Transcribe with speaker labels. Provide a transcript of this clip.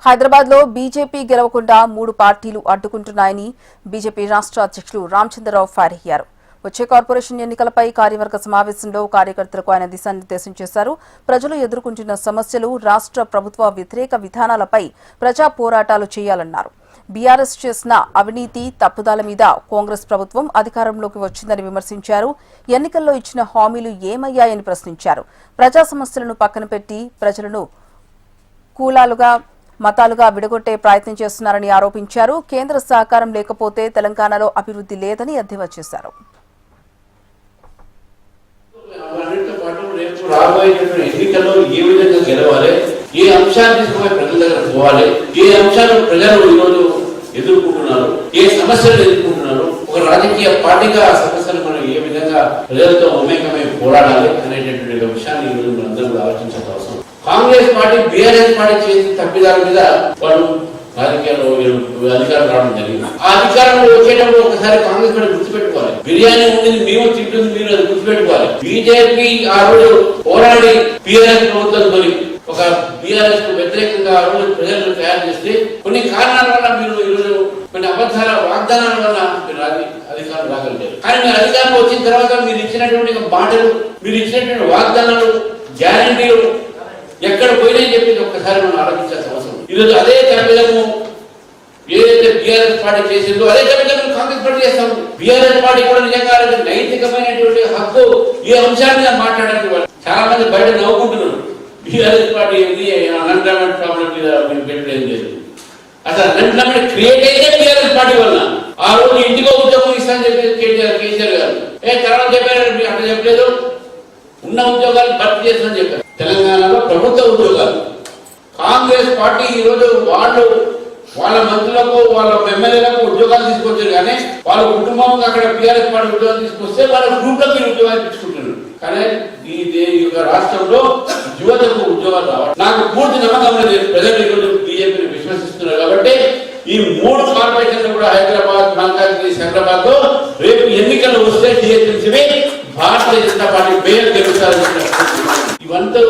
Speaker 1: హైదరాబాద్ లో బీజేపీ గెలవకుండా 3 పార్టీలు అడ్డుకుంటున్నాయని బీజేపీ రాష్ట్ర అధ్యక్షులు రామచంద్రరావు ఫైర్ అయ్యారు. వచ్చే కార్పొరేషన్ ఎన్నికలపై కార్యవర్గ సమావేశంలో కార్యకర్తలకు ఆయన దిశానిర్దేశం చేశారు. ప్రజలు ఎదుర్కొంటున్న సమస్యలు, రాష్ట్ర ప్రభుత్వ వ్యతిరేక విధానాలపై ప్రజా పోరాటాలు చేయాలన్నారు. బీఆర్ఎస్ చేసిన అవినీతి తప్పుదాల మీద కాంగ్రెస్ ప్రభుత్వం అధికారంలోకి వచ్చిందని విమర్శించారు. ఎన్నికల్లో ఇచ్చిన హామీలు ఏమయ్యాయని ప్రశ్నించారు. ప్రజా సమస్యలను పక్కన పెట్టి ప్రజలను కులాలుగా మతాలుగా విడగొట్టే ప్రయత్నం చేస్తున్నారని ఆరోపించారు. కేంద్ర సహకారం లేకపోతే తెలంగాణలో అభివృద్ధి లేదని ఎద్దేవా చేశారు.
Speaker 2: ఎన్నికల్లో ఏ విధంగా గెలవాలి, ఏ అంశాలు తీసుకుపోయి ప్రజల దగ్గర పోవాలి, ఏ అంశాలు ప్రజలు ఈరోజు ఎదుర్కొంటున్నారు, ఏ సమస్యలు ఎదుర్కొంటున్నారు, ఒక రాజకీయ పార్టీగా ఆ సమస్యలు మనం ఏ విధంగా ప్రజలతో మమేకమై పోరాడాలి అనేటటువంటి విషయాన్ని ఈరోజు మనందరూ కూడా ఆలోచించాల్సిన అవసరం. కాంగ్రెస్ పార్టీ బీఆర్ఎస్ పార్టీ చేసిన తప్పిదాల మీద వాళ్ళు రాజకీయాల్లో అధికారం రావడం జరిగింది. ఆ అధికారంలో వచ్చేటప్పుడు ఒకసారి కాంగ్రెస్ పార్టీ గుర్తుపెట్టుకోవాలి, బిర్యానీ ఉండేది మేము తింటుంది మీరు అది గుర్తుపెట్టుకోవాలి. బీజేపీ ఆ రోజు పోరాడి బీఆర్ఎస్ ప్రభుత్వంతో ఒక బీఆర్ఎస్ కు వ్యతిరేకంగా ఆ రోజు ప్రజలను తయారు చేస్తే కొన్ని కారణాల వల్ల మీరు ఈరోజు కొన్ని అబద్ధాల వాగ్దానాల వల్ల మీరు అధికారం రాగలిగారు. కానీ మీరు అధికారంలో వచ్చిన తర్వాత మీరు ఇచ్చినటువంటి మాటలు, మీరు ఇచ్చినటువంటి వాగ్దానాలు, గ్యారంటీలు ఎక్కడ పోయినాయని చెప్పి ఒక్కసారి మనం ఆలోచించాల్సిన అవసరం. ఈరోజు అదే తప్పిదము ఏదైతే బీఆర్ఎస్ పార్టీ చేసిందో అదే తప్పిదము కాంగ్రెస్ పార్టీ చేస్తాం. బీఆర్ఎస్ పార్టీ కూడా నిజంగా నైతికమైనటువంటి హక్కు ఈ అంశాన్ని మాట్లాడడానికి వాళ్ళు చాలా మంది బయట నవ్వుకుంటున్నారు. బీఆర్ఎస్ పార్టీ ఏంది అన్ఎంప్లాయ్మెంట్ ప్రాబ్లం మీద పెట్టడం లేదు. అసలు అన్ఎంప్లాయ్మెంట్ క్రియేట్ అయితే బీఆర్ఎస్ పార్టీ వల్ల. ఆ రోజు ఇంటికో ఉద్యోగం ఇస్తానని చెప్పి కేసీఆర్ గారు తర్వాత చెప్పారు, అట్లా చెప్పలేదు, ఉన్న ఉద్యోగాలు భర్తీ చేస్తామని చెప్పారు. తెలంగాణలో ప్రభుత్వ ఉద్యోగాలు కాంగ్రెస్ పార్టీ ఈరోజు వాళ్ళ మంత్రులకు వాళ్ళ ఎమ్మెల్యేలకు ఉద్యోగాలు తీసుకొచ్చారు. కానీ వాళ్ళ కుటుంబం అక్కడ బీఆర్ఎస్ పార్టీ ఉద్యోగాలు తీసుకొస్తే వాళ్ళ గ్రూప్ లో మీరు ఉద్యోగాలు తీసుకుంటున్నారు. కానీ ఈ రాష్ట్రంలో యువతకు ఉద్యోగాలు రావాలి. నాకు పూర్తి నమ్మకం లేదు, ప్రజలు ఈరోజు బీజేపీని విశ్వసిస్తున్నారు. కాబట్టి ఈ 3 కార్పొరేషన్లు కూడా హైదరాబాద్, మల్కాజ్గిరి, సికింద్రాబాద్ లో రేపు ఎన్నికలు వస్తే టీఎస్పీ భారతీయ జనతా పార్టీ పేరు గెలుస్తారు. ఇవంతా